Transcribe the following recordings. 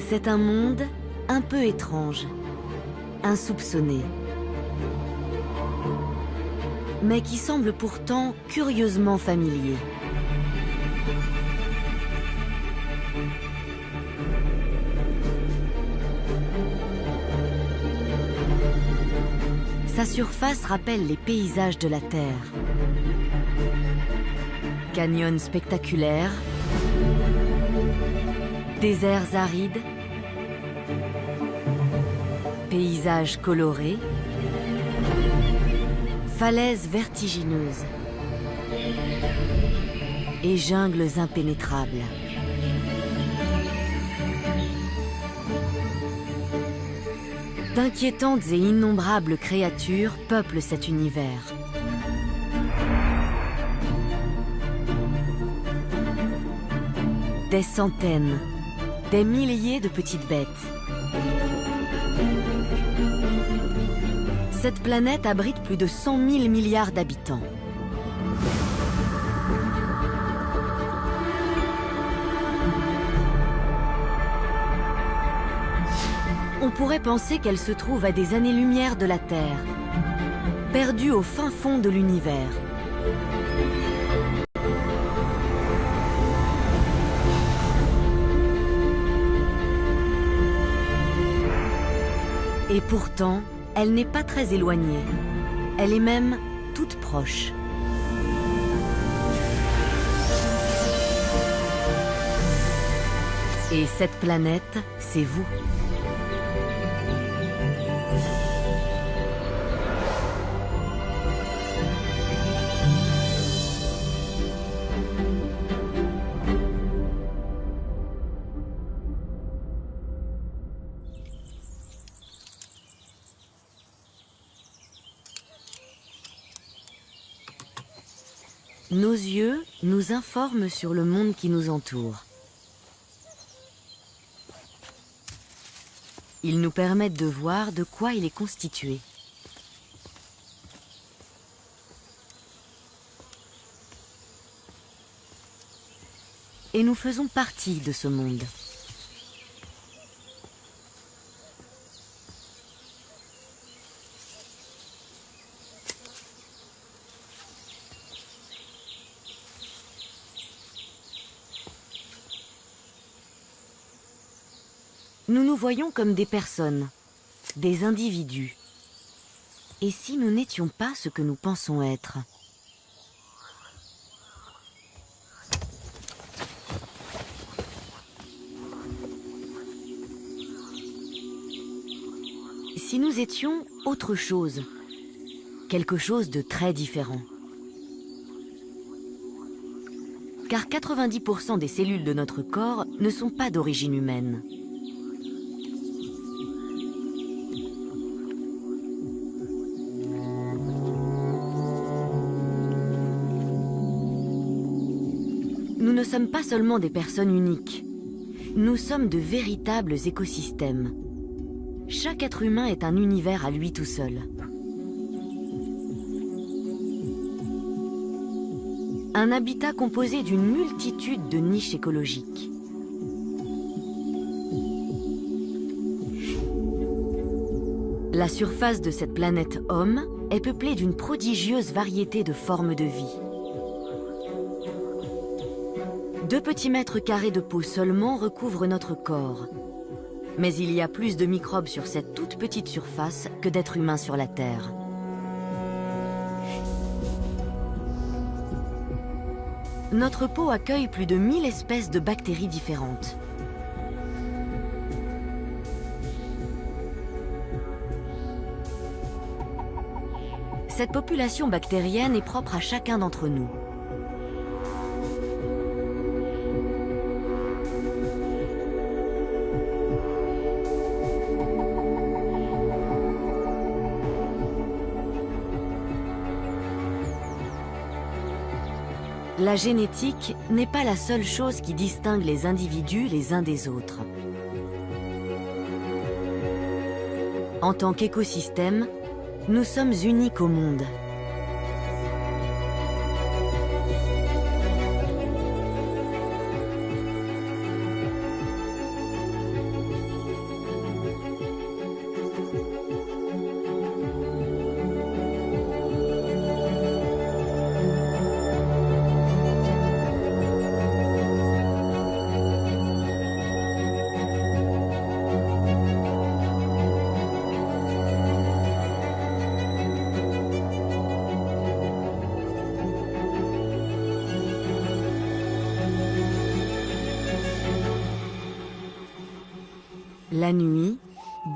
C'est un monde un peu étrange, insoupçonné, mais qui semble pourtant curieusement familier. Sa surface rappelle les paysages de la Terre. Canyons spectaculaires, déserts arides, paysages colorés, falaises vertigineuses et jungles impénétrables. D'inquiétantes et innombrables créatures peuplent cet univers. Des centaines, des milliers de petites bêtes. Cette planète abrite plus de 100 000 milliards d'habitants. On pourrait penser qu'elle se trouve à des années-lumière de la Terre, perdue au fin fond de l'univers. Et pourtant, elle n'est pas très éloignée. Elle est même toute proche. Et cette planète, c'est vous. Nos yeux nous informent sur le monde qui nous entoure. Ils nous permettent de voir de quoi il est constitué. Et nous faisons partie de ce monde. Nous nous voyons comme des personnes, des individus. Et si nous n'étions pas ce que nous pensons être? Si nous étions autre chose, quelque chose de très différent. Car 90% des cellules de notre corps ne sont pas d'origine humaine. Nous ne sommes pas seulement des personnes uniques. Nous sommes de véritables écosystèmes. Chaque être humain est un univers à lui tout seul. Un habitat composé d'une multitude de niches écologiques. La surface de cette planète Homme est peuplée d'une prodigieuse variété de formes de vie. 2 petits mètres carrés de peau seulement recouvrent notre corps. Mais il y a plus de microbes sur cette toute petite surface que d'êtres humains sur la Terre. Notre peau accueille plus de 1000 espèces de bactéries différentes. Cette population bactérienne est propre à chacun d'entre nous. La génétique n'est pas la seule chose qui distingue les individus les uns des autres. En tant qu'écosystème, nous sommes uniques au monde. La nuit,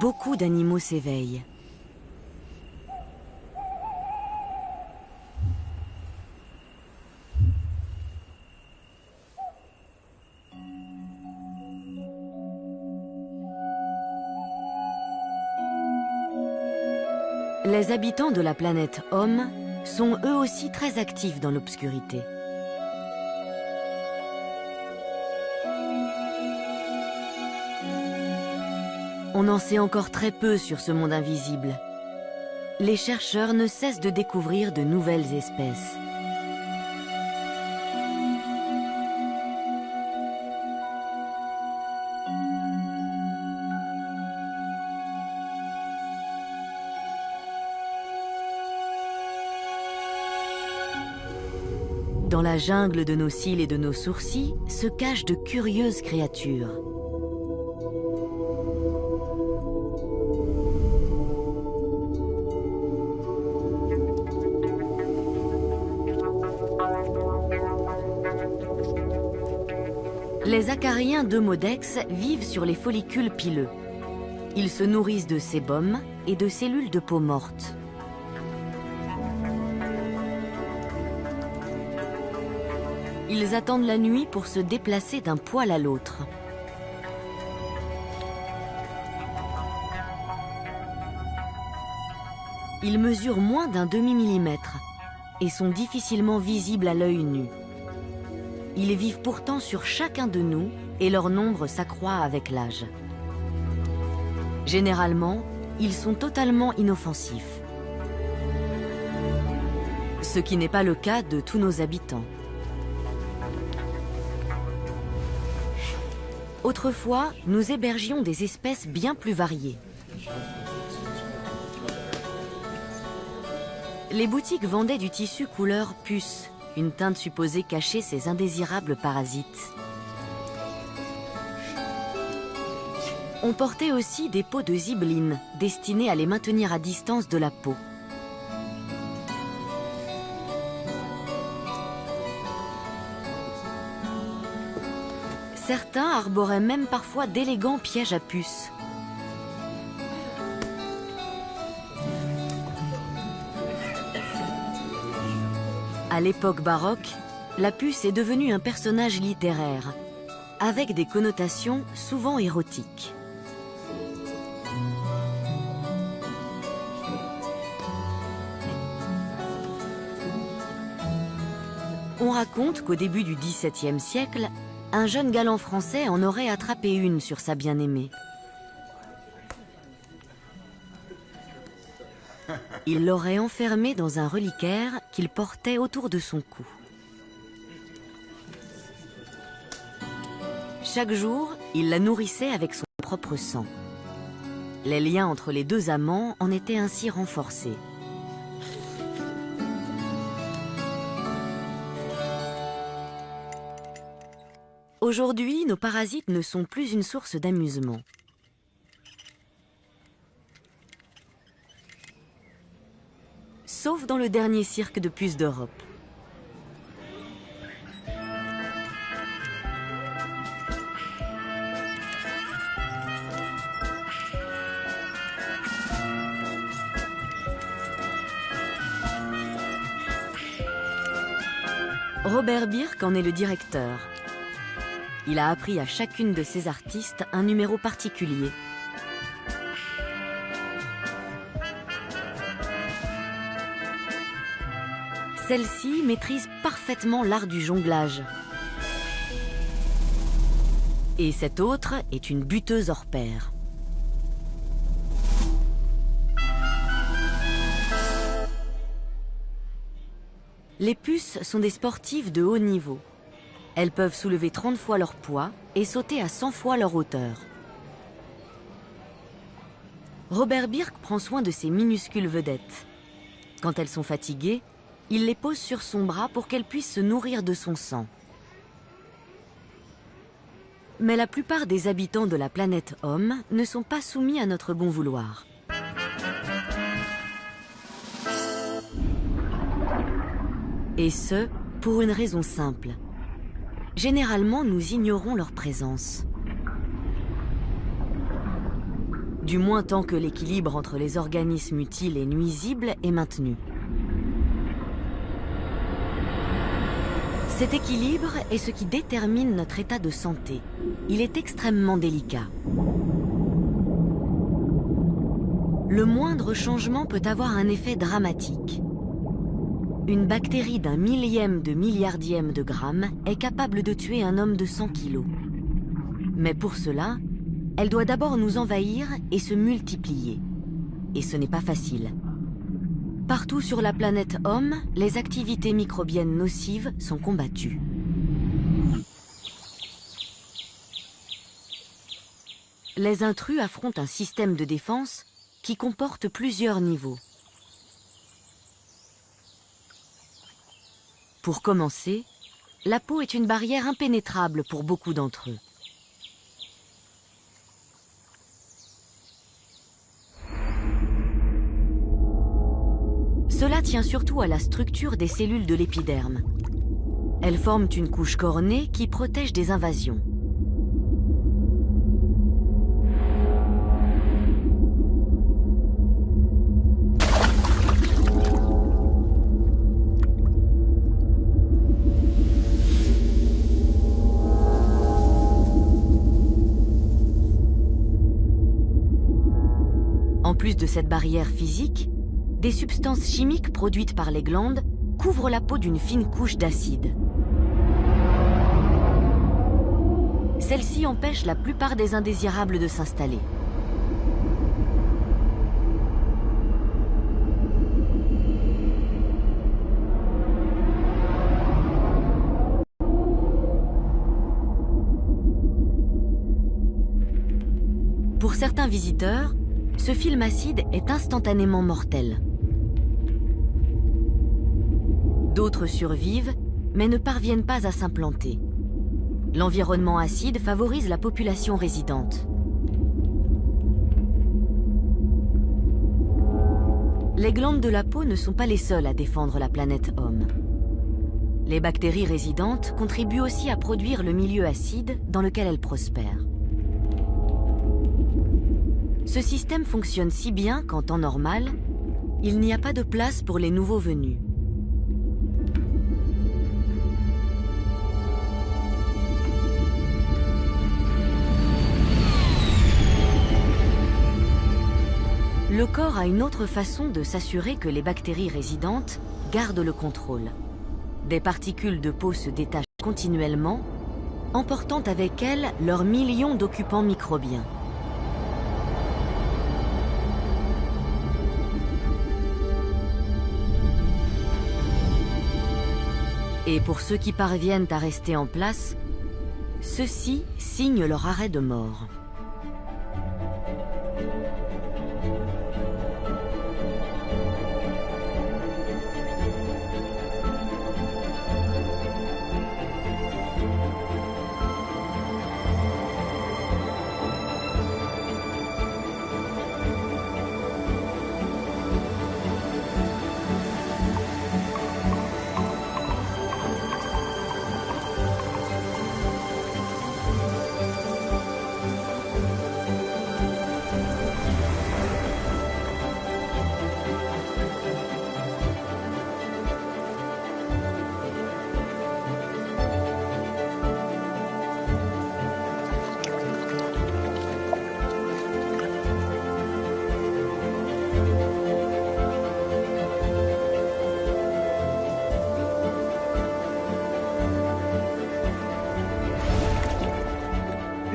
beaucoup d'animaux s'éveillent. Les habitants de la planète Homme sont eux aussi très actifs dans l'obscurité. On en sait encore très peu sur ce monde invisible. Les chercheurs ne cessent de découvrir de nouvelles espèces. Dans la jungle de nos cils et de nos sourcils se cachent de curieuses créatures. Les acariens d'Eumodex vivent sur les follicules pileux. Ils se nourrissent de sébum et de cellules de peau morte. Ils attendent la nuit pour se déplacer d'un poil à l'autre. Ils mesurent moins d'un demi-millimètre et sont difficilement visibles à l'œil nu. Ils vivent pourtant sur chacun de nous et leur nombre s'accroît avec l'âge. Généralement, ils sont totalement inoffensifs. Ce qui n'est pas le cas de tous nos habitants. Autrefois, nous hébergions des espèces bien plus variées. Les boutiques vendaient du tissu couleur puce, une teinte supposée cacher ces indésirables parasites. On portait aussi des peaux de zibeline, destinées à les maintenir à distance de la peau. Certains arboraient même parfois d'élégants pièges à puces. À l'époque baroque, la puce est devenue un personnage littéraire, avec des connotations souvent érotiques. On raconte qu'au début du XVIIe siècle, un jeune galant français en aurait attrapé une sur sa bien-aimée. Il l'aurait enfermée dans un reliquaire qu'il portait autour de son cou. Chaque jour, il la nourrissait avec son propre sang. Les liens entre les deux amants en étaient ainsi renforcés. Aujourd'hui, nos parasites ne sont plus une source d'amusement. Sauf dans le dernier cirque de puces d'Europe. Robert Birk en est le directeur. Il a appris à chacune de ses artistes un numéro particulier. Celle-ci maîtrise parfaitement l'art du jonglage. Et cette autre est une buteuse hors pair. Les puces sont des sportives de haut niveau. Elles peuvent soulever 30 fois leur poids et sauter à 100 fois leur hauteur. Robert Birk prend soin de ces minuscules vedettes. Quand elles sont fatiguées, il les pose sur son bras pour qu'elles puissent se nourrir de son sang. Mais la plupart des habitants de la planète Homme ne sont pas soumis à notre bon vouloir. Et ce, pour une raison simple. Généralement, nous ignorons leur présence. du moins tant que l'équilibre entre les organismes utiles et nuisibles est maintenu. Cet équilibre est ce qui détermine notre état de santé. Il est extrêmement délicat. Le moindre changement peut avoir un effet dramatique. Une bactérie d'un millième de milliardième de gramme est capable de tuer un homme de 100 kilos. Mais pour cela, elle doit d'abord nous envahir et se multiplier. Et ce n'est pas facile. Partout sur la planète Homme, les activités microbiennes nocives sont combattues. Les intrus affrontent un système de défense qui comporte plusieurs niveaux. Pour commencer, la peau est une barrière impénétrable pour beaucoup d'entre eux. Cela tient surtout à la structure des cellules de l'épiderme. Elles forment une couche cornée qui protège des invasions. En plus de cette barrière physique, des substances chimiques produites par les glandes couvrent la peau d'une fine couche d'acide. Celle-ci empêche la plupart des indésirables de s'installer. Pour certains visiteurs, ce film acide est instantanément mortel. D'autres survivent, mais ne parviennent pas à s'implanter. L'environnement acide favorise la population résidente. Les glandes de la peau ne sont pas les seules à défendre la planète Homme. Les bactéries résidentes contribuent aussi à produire le milieu acide dans lequel elles prospèrent. Ce système fonctionne si bien qu'en temps normal, il n'y a pas de place pour les nouveaux venus. Le corps a une autre façon de s'assurer que les bactéries résidentes gardent le contrôle. Des particules de peau se détachent continuellement, emportant avec elles leurs millions d'occupants microbiens. Et pour ceux qui parviennent à rester en place, ceux-ci signent leur arrêt de mort.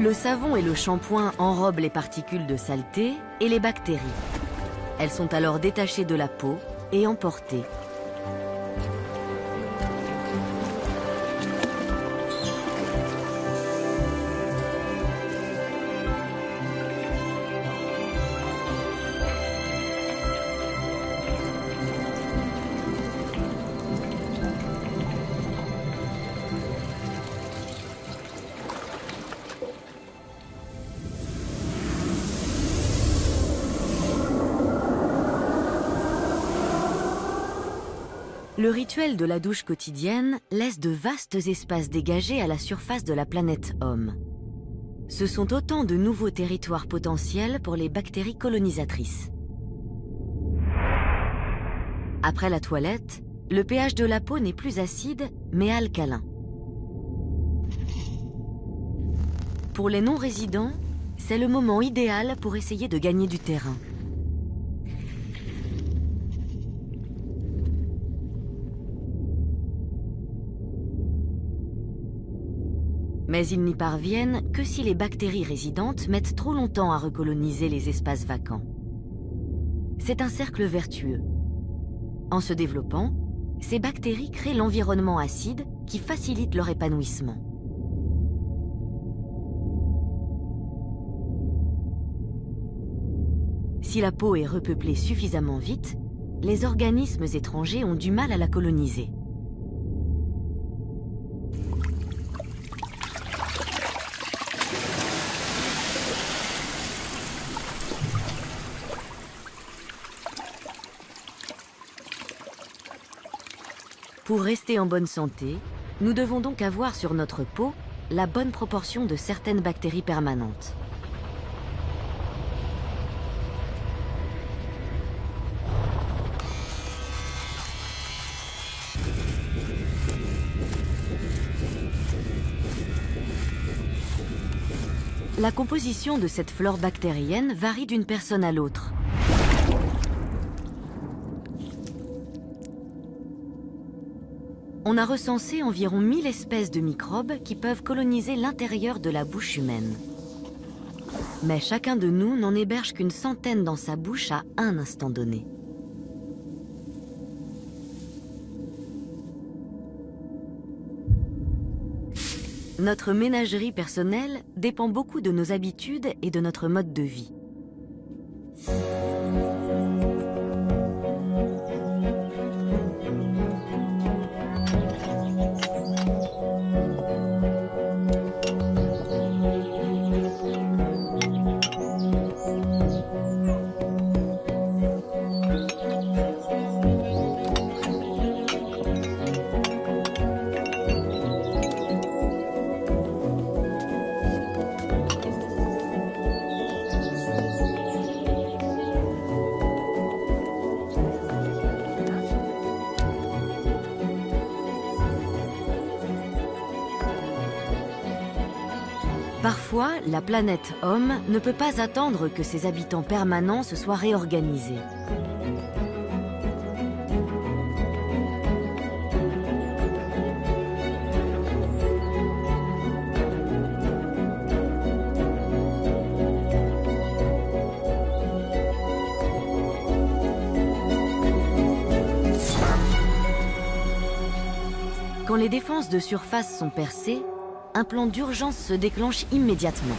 Le savon et le shampoing enrobent les particules de saleté et les bactéries. Elles sont alors détachées de la peau et emportées. Le rituel de la douche quotidienne laisse de vastes espaces dégagés à la surface de la planète Homme. Ce sont autant de nouveaux territoires potentiels pour les bactéries colonisatrices. Après la toilette, le pH de la peau n'est plus acide, mais alcalin. Pour les non-résidents, c'est le moment idéal pour essayer de gagner du terrain. Mais ils n'y parviennent que si les bactéries résidentes mettent trop longtemps à recoloniser les espaces vacants. C'est un cercle vertueux. En se développant, ces bactéries créent l'environnement acide qui facilite leur épanouissement. Si la peau est repeuplée suffisamment vite, les organismes étrangers ont du mal à la coloniser. Pour rester en bonne santé, nous devons donc avoir sur notre peau la bonne proportion de certaines bactéries permanentes. La composition de cette flore bactérienne varie d'une personne à l'autre. On a recensé environ 1000 espèces de microbes qui peuvent coloniser l'intérieur de la bouche humaine. Mais chacun de nous n'en héberge qu'une centaine dans sa bouche à un instant donné. Notre ménagerie personnelle dépend beaucoup de nos habitudes et de notre mode de vie. Parfois, la planète Homme ne peut pas attendre que ses habitants permanents se soient réorganisés. Quand les défenses de surface sont percées, un plan d'urgence se déclenche immédiatement.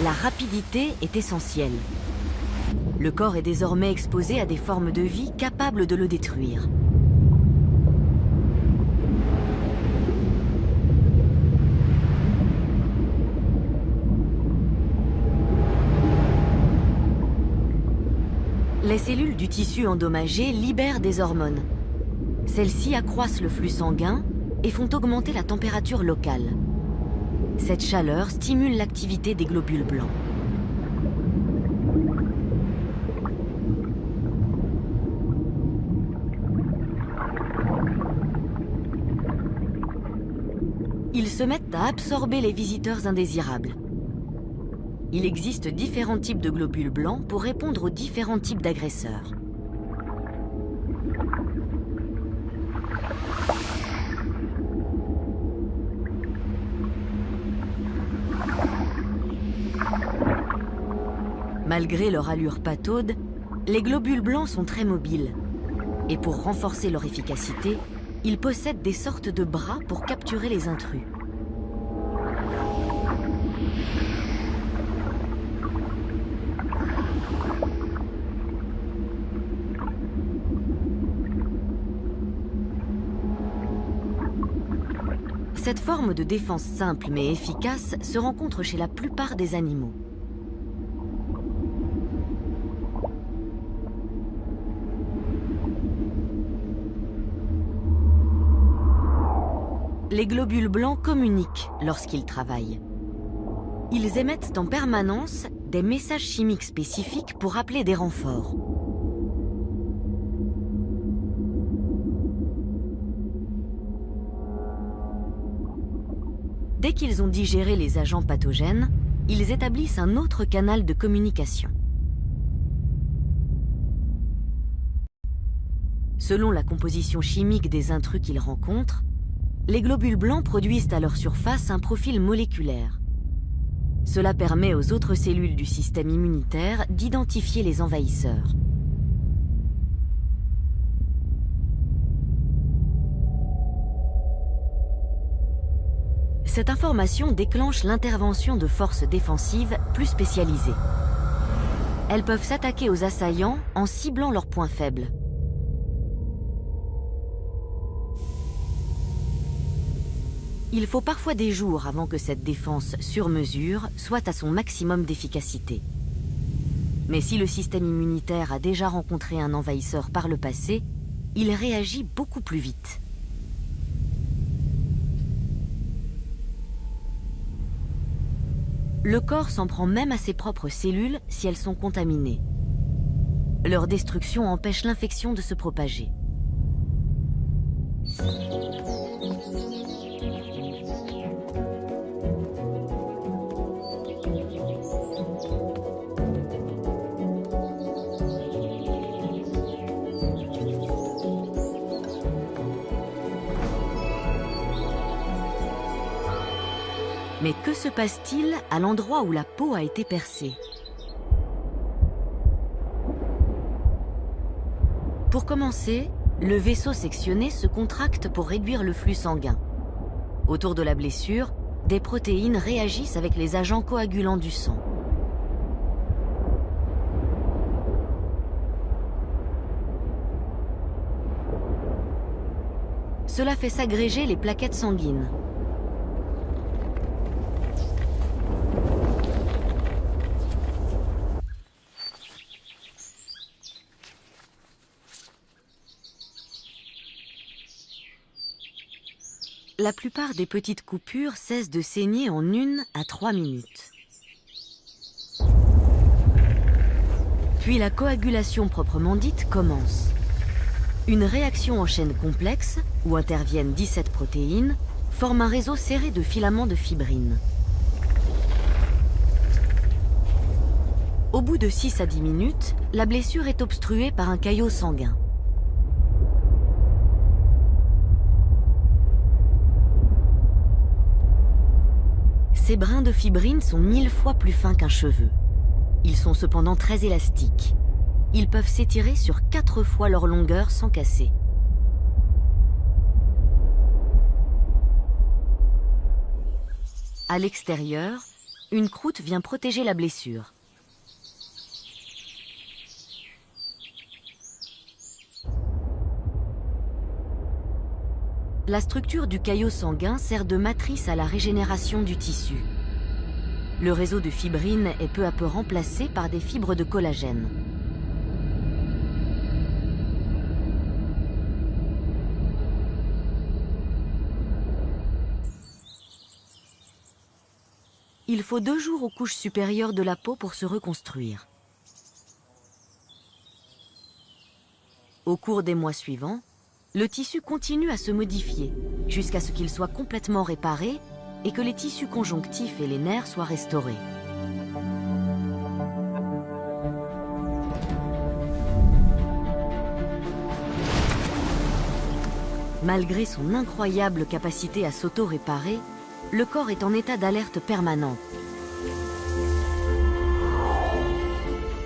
La rapidité est essentielle. Le corps est désormais exposé à des formes de vie capables de le détruire. Les cellules du tissu endommagé libèrent des hormones. Celles-ci accroissent le flux sanguin et font augmenter la température locale. Cette chaleur stimule l'activité des globules blancs. Ils se mettent à absorber les visiteurs indésirables. Il existe différents types de globules blancs pour répondre aux différents types d'agresseurs. Malgré leur allure pataude, les globules blancs sont très mobiles. Et pour renforcer leur efficacité, ils possèdent des sortes de bras pour capturer les intrus. Cette forme de défense simple mais efficace se rencontre chez la plupart des animaux. Les globules blancs communiquent lorsqu'ils travaillent. Ils émettent en permanence des messages chimiques spécifiques pour appeler des renforts. Dès qu'ils ont digéré les agents pathogènes, ils établissent un autre canal de communication. Selon la composition chimique des intrus qu'ils rencontrent, les globules blancs produisent à leur surface un profil moléculaire. Cela permet aux autres cellules du système immunitaire d'identifier les envahisseurs. Cette information déclenche l'intervention de forces défensives plus spécialisées. Elles peuvent s'attaquer aux assaillants en ciblant leurs points faibles. Il faut parfois des jours avant que cette défense sur mesure soit à son maximum d'efficacité. Mais si le système immunitaire a déjà rencontré un envahisseur par le passé, il réagit beaucoup plus vite. Le corps s'en prend même à ses propres cellules si elles sont contaminées. Leur destruction empêche l'infection de se propager. Mais que se passe-t-il à l'endroit où la peau a été percée? Pour commencer, le vaisseau sectionné se contracte pour réduire le flux sanguin. Autour de la blessure, des protéines réagissent avec les agents coagulants du sang. Cela fait s'agréger les plaquettes sanguines. La plupart des petites coupures cessent de saigner en 1 à 3 minutes. Puis la coagulation proprement dite commence. Une réaction en chaîne complexe, où interviennent 17 protéines, forme un réseau serré de filaments de fibrine. Au bout de 6 à 10 minutes, la blessure est obstruée par un caillot sanguin. Ces brins de fibrine sont 1000 fois plus fins qu'un cheveu. Ils sont cependant très élastiques. Ils peuvent s'étirer sur 4 fois leur longueur sans casser. À l'extérieur, une croûte vient protéger la blessure. La structure du caillot sanguin sert de matrice à la régénération du tissu. Le réseau de fibrine est peu à peu remplacé par des fibres de collagène. Il faut 2 jours aux couches supérieures de la peau pour se reconstruire. Au cours des mois suivants, le tissu continue à se modifier jusqu'à ce qu'il soit complètement réparé et que les tissus conjonctifs et les nerfs soient restaurés. Malgré son incroyable capacité à s'auto-réparer, le corps est en état d'alerte permanent.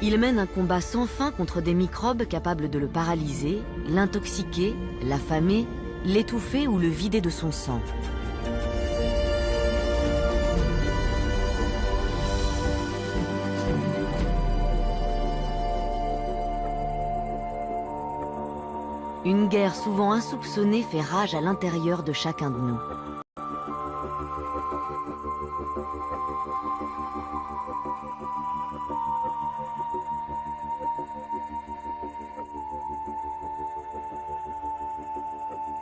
Il mène un combat sans fin contre des microbes capables de le paralyser, l'intoxiquer, l'affamer, l'étouffer ou le vider de son sang. Une guerre souvent insoupçonnée fait rage à l'intérieur de chacun de nous.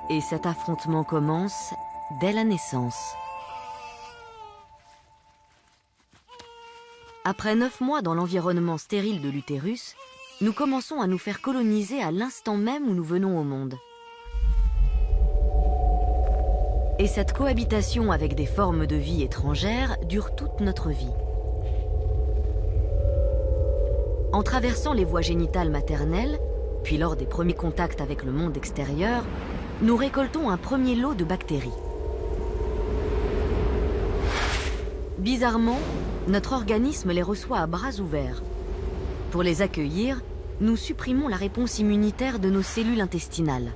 Et cet affrontement commence dès la naissance. Après 9 mois dans l'environnement stérile de l'utérus, nous commençons à nous faire coloniser à l'instant même où nous venons au monde. Et cette cohabitation avec des formes de vie étrangères dure toute notre vie. En traversant les voies génitales maternelles, puis lors des premiers contacts avec le monde extérieur, nous récoltons un premier lot de bactéries. Bizarrement, notre organisme les reçoit à bras ouverts. Pour les accueillir, nous supprimons la réponse immunitaire de nos cellules intestinales.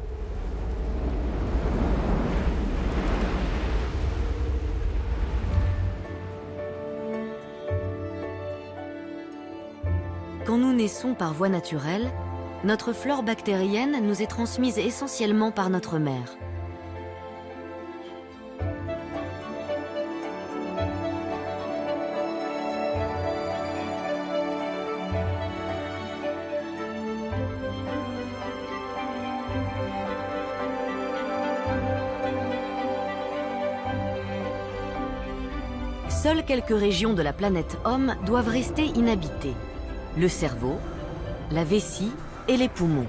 Quand nous naissons par voie naturelle, notre flore bactérienne nous est transmise essentiellement par notre mère. Seules quelques régions de la planète Homme doivent rester inhabitées. Le cerveau, la vessie et les poumons.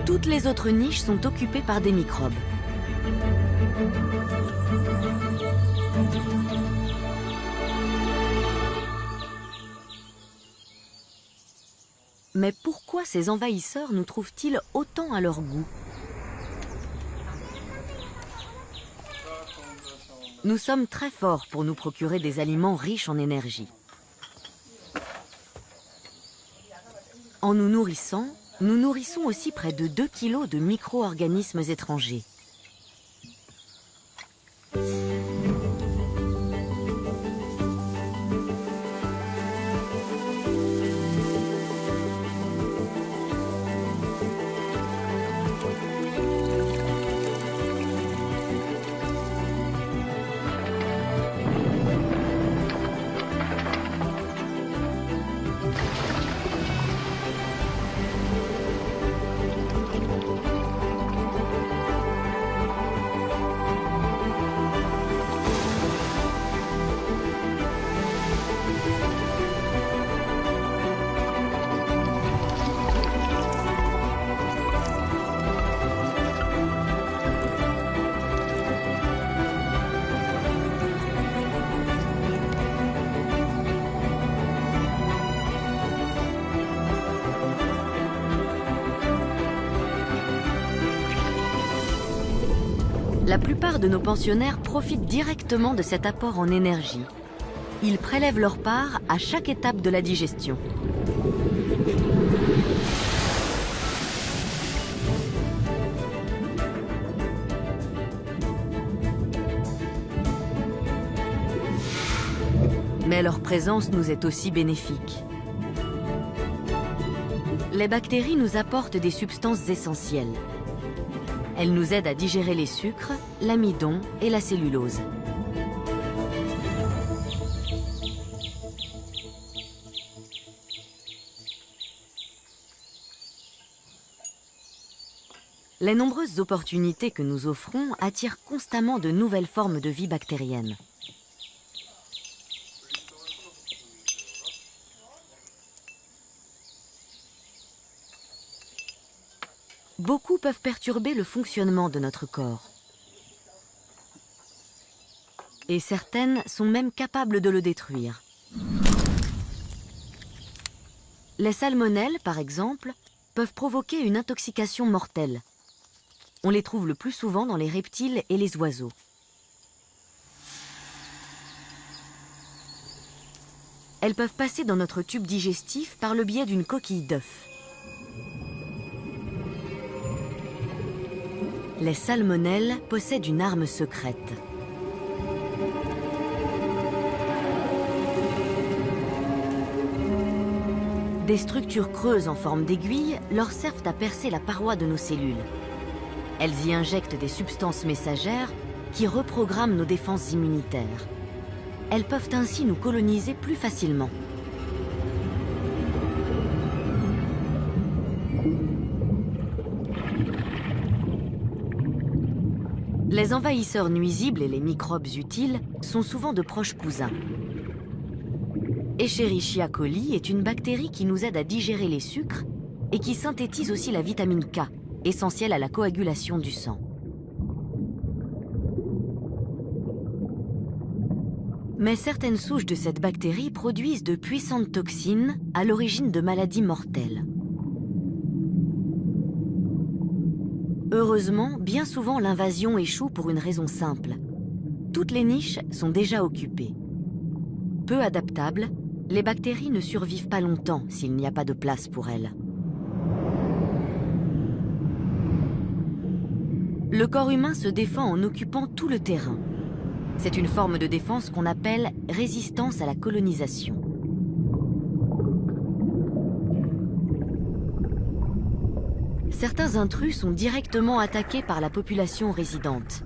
Toutes les autres niches sont occupées par des microbes. Mais pourquoi ces envahisseurs nous trouvent-ils autant à leur goût? Nous sommes très forts pour nous procurer des aliments riches en énergie. En nous nourrissant, nous nourrissons aussi près de 2 kilos de micro-organismes étrangers. La plupart de nos pensionnaires profitent directement de cet apport en énergie. Ils prélèvent leur part à chaque étape de la digestion. Mais leur présence nous est aussi bénéfique. Les bactéries nous apportent des substances essentielles. Elles nous aident à digérer les sucres, l'amidon et la cellulose. Les nombreuses opportunités que nous offrons attirent constamment de nouvelles formes de vie bactérienne. Beaucoup peuvent perturber le fonctionnement de notre corps. Et certaines sont même capables de le détruire. Les salmonelles, par exemple, peuvent provoquer une intoxication mortelle. On les trouve le plus souvent dans les reptiles et les oiseaux. Elles peuvent passer dans notre tube digestif par le biais d'une coquille d'œuf. Les salmonelles possèdent une arme secrète. Des structures creuses en forme d'aiguille leur servent à percer la paroi de nos cellules. Elles y injectent des substances messagères qui reprogramment nos défenses immunitaires. elles peuvent ainsi nous coloniser plus facilement. Les envahisseurs nuisibles et les microbes utiles sont souvent de proches cousins. Escherichia coli est une bactérie qui nous aide à digérer les sucres et qui synthétise aussi la vitamine K, essentielle à la coagulation du sang. Mais certaines souches de cette bactérie produisent de puissantes toxines à l'origine de maladies mortelles. Heureusement, bien souvent l'invasion échoue pour une raison simple. Toutes les niches sont déjà occupées. Peu adaptables, les bactéries ne survivent pas longtemps s'il n'y a pas de place pour elles. Le corps humain se défend en occupant tout le terrain. C'est une forme de défense qu'on appelle résistance à la colonisation. Certains intrus sont directement attaqués par la population résidente.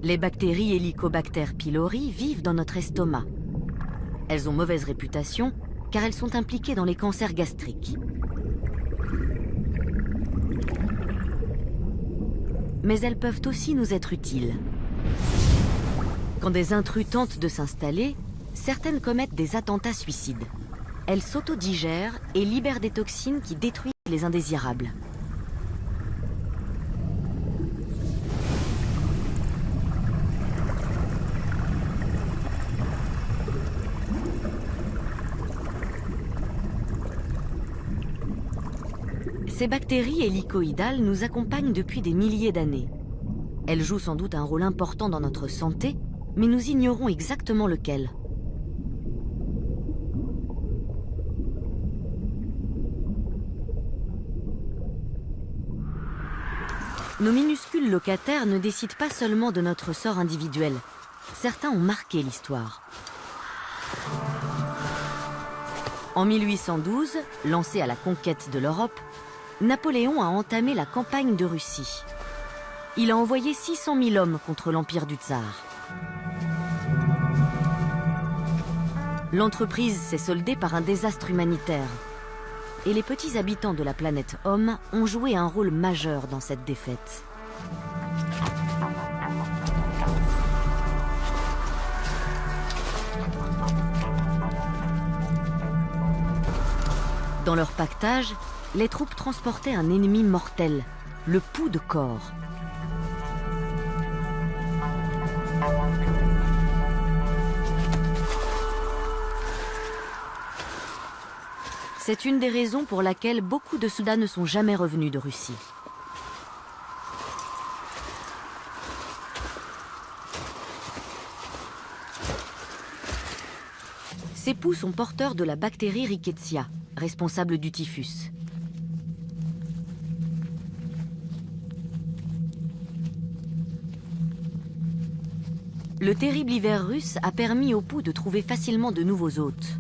Les bactéries Helicobacter pylori vivent dans notre estomac. Elles ont mauvaise réputation car elles sont impliquées dans les cancers gastriques. Mais elles peuvent aussi nous être utiles. Quand des intrus tentent de s'installer, certaines commettent des attentats suicides. Elles s'autodigèrent et libèrent des toxines qui détruisent les indésirables. Ces bactéries hélicoïdales nous accompagnent depuis des milliers d'années. Elles jouent sans doute un rôle important dans notre santé, mais nous ignorons exactement lequel. Nos minuscules locataires ne décident pas seulement de notre sort individuel. Certains ont marqué l'histoire. En 1812, lancé à la conquête de l'Europe, Napoléon a entamé la campagne de Russie. Il a envoyé 600 000 hommes contre l'empire du Tsar. L'entreprise s'est soldée par un désastre humanitaire. Et les petits habitants de la planète Homme ont joué un rôle majeur dans cette défaite. Dans leur pactage, les troupes transportaient un ennemi mortel, le pou de corps. C'est une des raisons pour laquelle beaucoup de soldats ne sont jamais revenus de Russie. Ces poux sont porteurs de la bactérie Rickettsia, responsable du typhus. Le terrible hiver russe a permis aux poux de trouver facilement de nouveaux hôtes.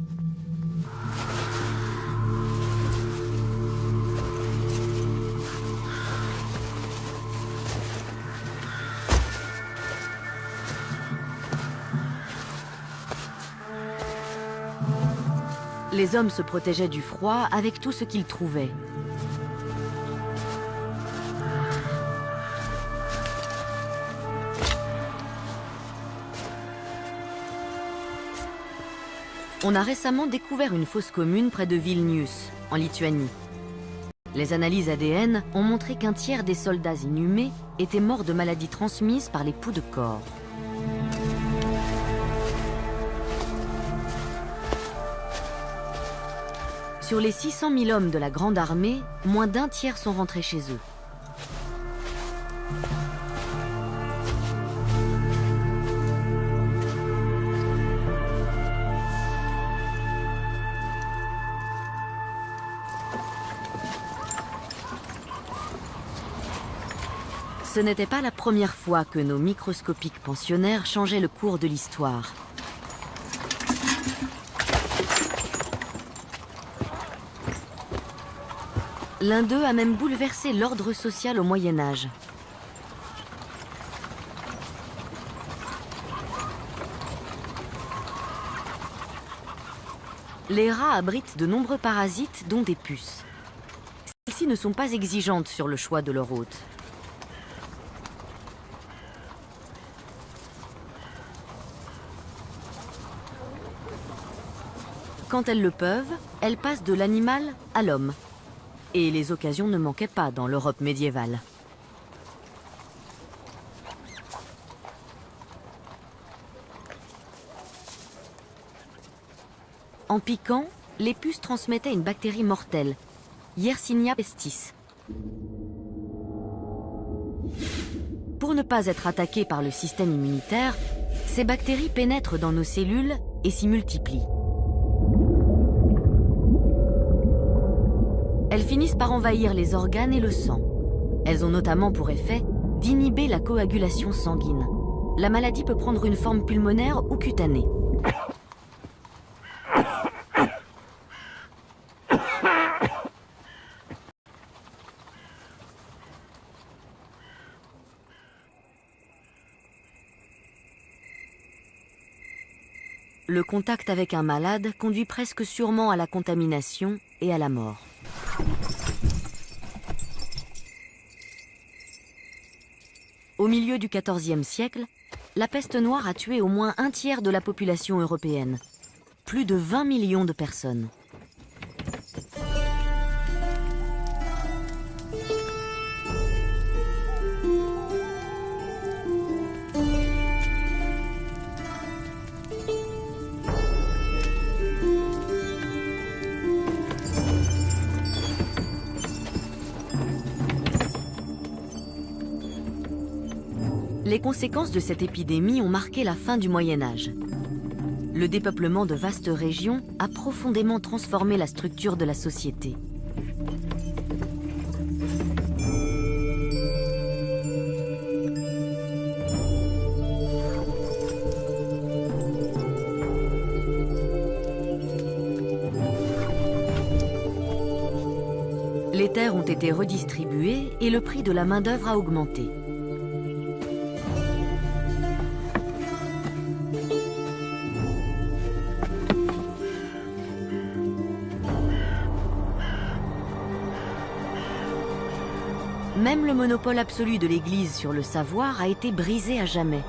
Les hommes se protégeaient du froid avec tout ce qu'ils trouvaient. On a récemment découvert une fosse commune près de Vilnius, en Lituanie. Les analyses ADN ont montré qu'un tiers des soldats inhumés étaient morts de maladies transmises par les poux de corps. Sur les 600 000 hommes de la Grande Armée, moins d'un tiers sont rentrés chez eux. Ce n'était pas la première fois que nos microscopiques pensionnaires changeaient le cours de l'histoire. L'un d'eux a même bouleversé l'ordre social au Moyen Âge. Les rats abritent de nombreux parasites, dont des puces. Celles-ci ne sont pas exigeantes sur le choix de leur hôte. Quand elles le peuvent, elles passent de l'animal à l'homme. Et les occasions ne manquaient pas dans l'Europe médiévale. En piquant, les puces transmettaient une bactérie mortelle, Yersinia pestis. Pour ne pas être attaquées par le système immunitaire, ces bactéries pénètrent dans nos cellules et s'y multiplient. Elles finissent par envahir les organes et le sang. Elles ont notamment pour effet d'inhiber la coagulation sanguine. La maladie peut prendre une forme pulmonaire ou cutanée. Le contact avec un malade conduit presque sûrement à la contamination et à la mort. Au milieu du XIVe siècle, la peste noire a tué au moins un tiers de la population européenne. Plus de 20 millions de personnes. Les conséquences de cette épidémie ont marqué la fin du Moyen Âge. Le dépeuplement de vastes régions a profondément transformé la structure de la société. Les terres ont été redistribuées et le prix de la main-d'œuvre a augmenté. Même le monopole absolu de l'Église sur le savoir a été brisé à jamais.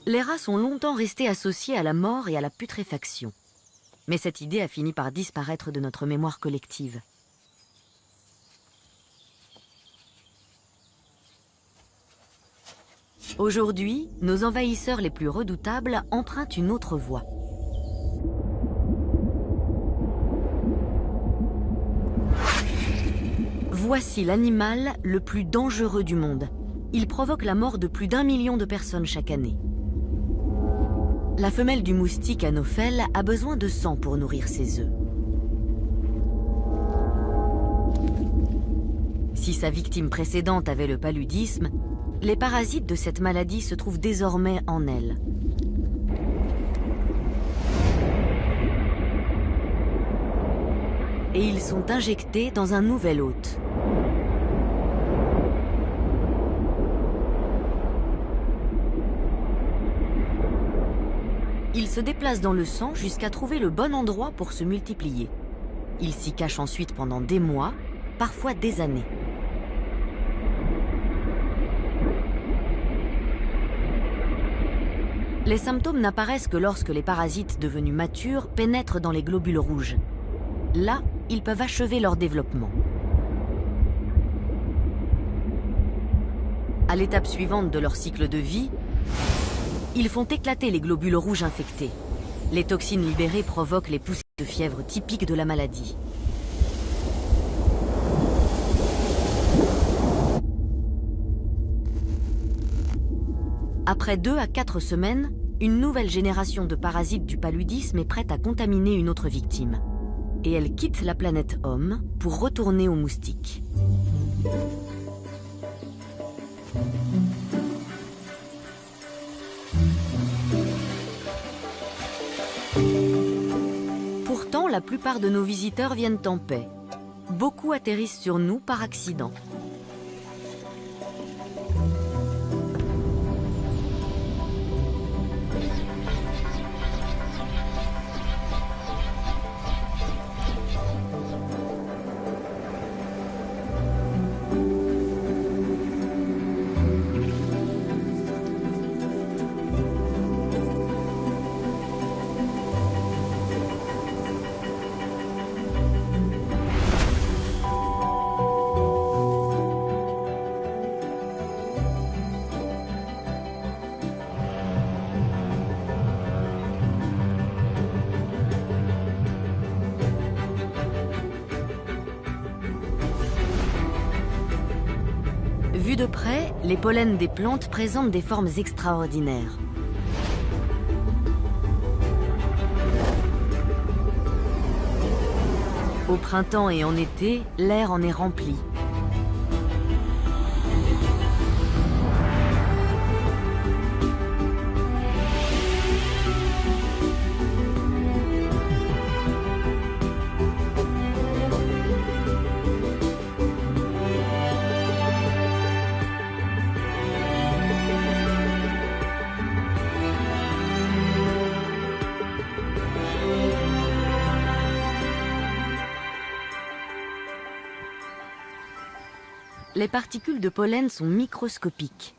Les rats sont longtemps restés associés à la mort et à la putréfaction. Mais cette idée a fini par disparaître de notre mémoire collective. Aujourd'hui, nos envahisseurs les plus redoutables empruntent une autre voie. Voici l'animal le plus dangereux du monde. Il provoque la mort de plus d'1 million de personnes chaque année. La femelle du moustique anophèle a besoin de sang pour nourrir ses œufs. Si sa victime précédente avait le paludisme, les parasites de cette maladie se trouvent désormais en elle. Et ils sont injectés dans un nouvel hôte. Ils se déplacent dans le sang jusqu'à trouver le bon endroit pour se multiplier. Ils s'y cachent ensuite pendant des mois, parfois des années. Les symptômes n'apparaissent que lorsque les parasites devenus matures pénètrent dans les globules rouges. Là, ils peuvent achever leur développement. À l'étape suivante de leur cycle de vie, ils font éclater les globules rouges infectés. Les toxines libérées provoquent les poussées de fièvre typiques de la maladie. Après 2 à 4 semaines, une nouvelle génération de parasites du paludisme est prête à contaminer une autre victime. Et elle quitte la planète Homme pour retourner aux moustiques. la plupart de nos visiteurs viennent en paix. Beaucoup atterrissent sur nous par accident. Vus de près, les pollens des plantes présentent des formes extraordinaires. Au printemps et en été, l'air en est rempli. Les particules de pollen sont microscopiques.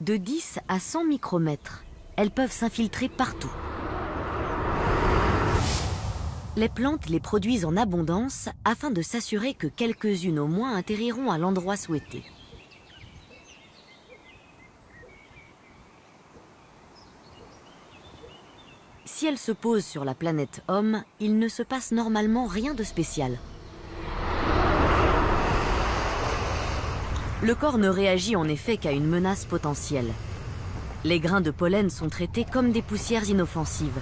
De 10 à 100 micromètres, elles peuvent s'infiltrer partout. Les plantes les produisent en abondance afin de s'assurer que quelques-unes au moins atterriront à l'endroit souhaité. Si elles se posent sur la planète Homme, il ne se passe normalement rien de spécial. Le corps ne réagit en effet qu'à une menace potentielle. Les grains de pollen sont traités comme des poussières inoffensives.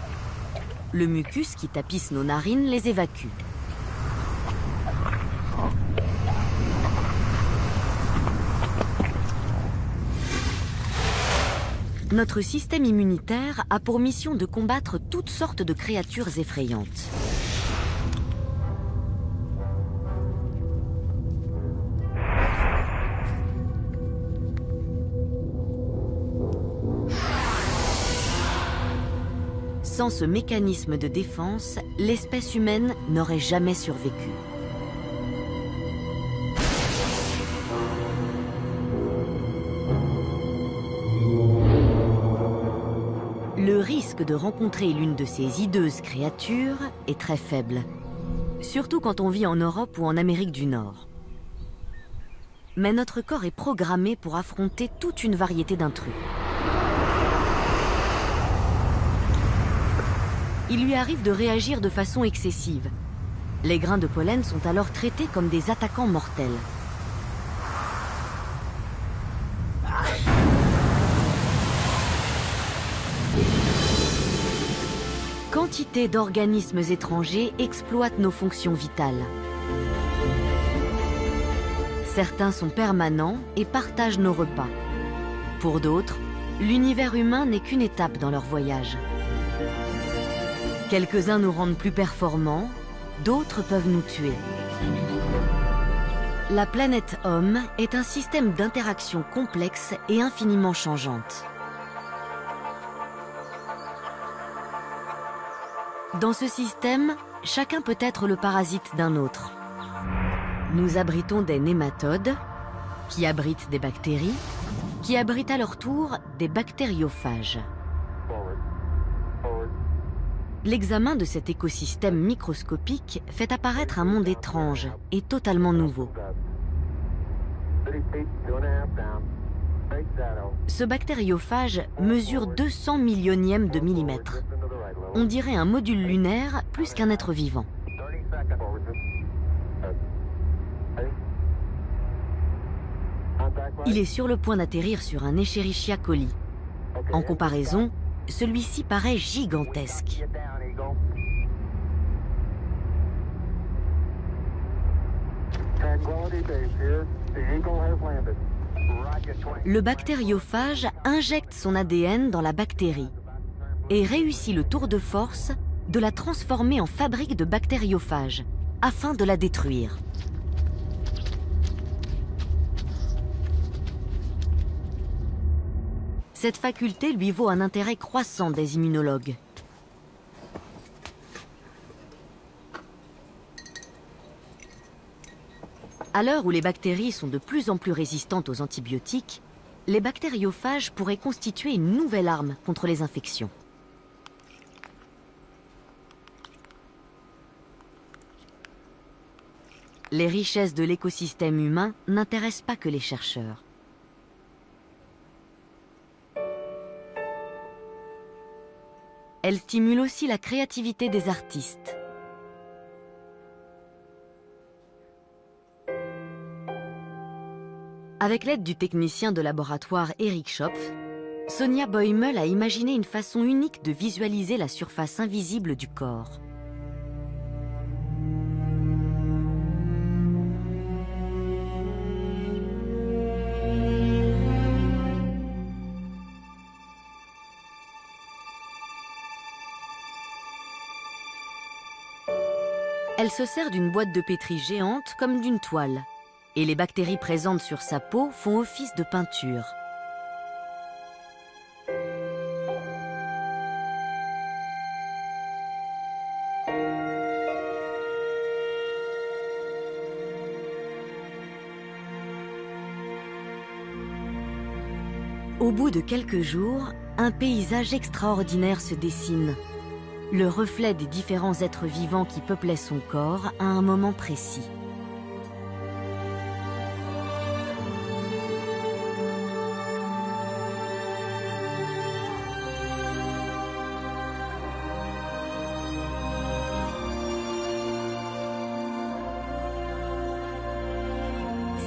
Le mucus qui tapisse nos narines les évacue. Notre système immunitaire a pour mission de combattre toutes sortes de créatures effrayantes. Sans ce mécanisme de défense, l'espèce humaine n'aurait jamais survécu. Le risque de rencontrer l'une de ces hideuses créatures est très faible, surtout quand on vit en Europe ou en Amérique du Nord. Mais notre corps est programmé pour affronter toute une variété d'intrus. Il lui arrive de réagir de façon excessive. Les grains de pollen sont alors traités comme des attaquants mortels. Quantité d'organismes étrangers exploitent nos fonctions vitales. Certains sont permanents et partagent nos repas. Pour d'autres, l'univers humain n'est qu'une étape dans leur voyage. Quelques-uns nous rendent plus performants, d'autres peuvent nous tuer. La planète Homme est un système d'interaction complexe et infiniment changeante. Dans ce système, chacun peut être le parasite d'un autre. Nous abritons des nématodes, qui abritent des bactéries, qui abritent à leur tour des bactériophages. L'examen de cet écosystème microscopique fait apparaître un monde étrange et totalement nouveau. Ce bactériophage mesure 200 millionièmes de millimètre. On dirait un module lunaire plus qu'un être vivant. Il est sur le point d'atterrir sur un Escherichia coli. En comparaison, celui-ci paraît gigantesque. Le bactériophage injecte son ADN dans la bactérie et réussit le tour de force de la transformer en fabrique de bactériophages, afin de la détruire. Cette faculté lui vaut un intérêt croissant des immunologues. À l'heure où les bactéries sont de plus en plus résistantes aux antibiotiques, les bactériophages pourraient constituer une nouvelle arme contre les infections. Les richesses de l'écosystème humain n'intéressent pas que les chercheurs. Elles stimulent aussi la créativité des artistes. Avec l'aide du technicien de laboratoire Eric Schopf, Sonia Boimel a imaginé une façon unique de visualiser la surface invisible du corps. Elle se sert d'une boîte de pétri géante comme d'une toile. Et les bactéries présentes sur sa peau font office de peinture. Au bout de quelques jours, un paysage extraordinaire se dessine. Le reflet des différents êtres vivants qui peuplaient son corps à un moment précis.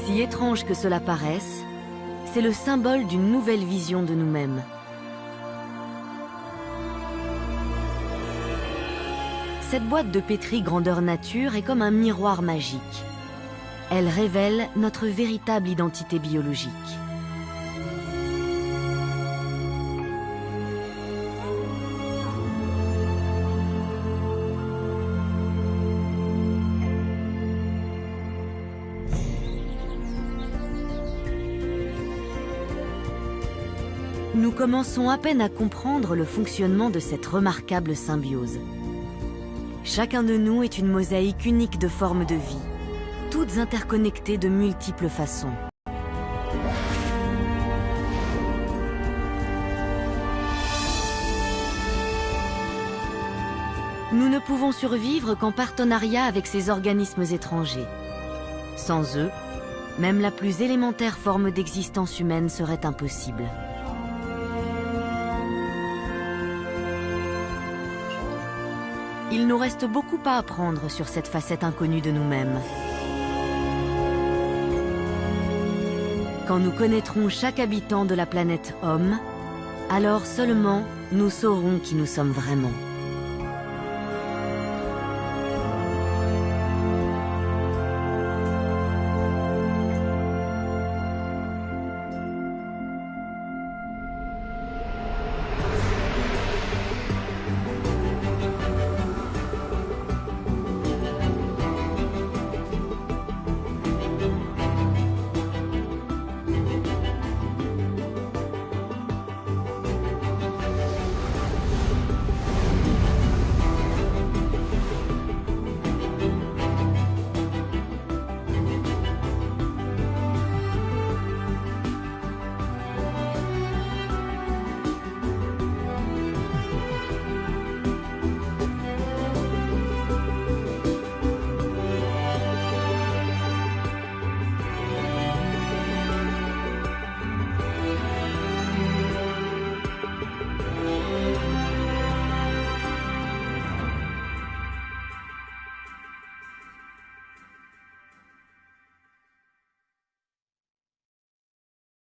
Si étrange que cela paraisse, c'est le symbole d'une nouvelle vision de nous-mêmes. Cette boîte de pétri grandeur nature est comme un miroir magique. Elle révèle notre véritable identité biologique. Nous commençons à peine à comprendre le fonctionnement de cette remarquable symbiose. Chacun de nous est une mosaïque unique de formes de vie, toutes interconnectées de multiples façons. Nous ne pouvons survivre qu'en partenariat avec ces organismes étrangers. Sans eux, même la plus élémentaire forme d'existence humaine serait impossible. Il nous reste beaucoup à apprendre sur cette facette inconnue de nous-mêmes. Quand nous connaîtrons chaque habitant de la planète Homme, alors seulement nous saurons qui nous sommes vraiment.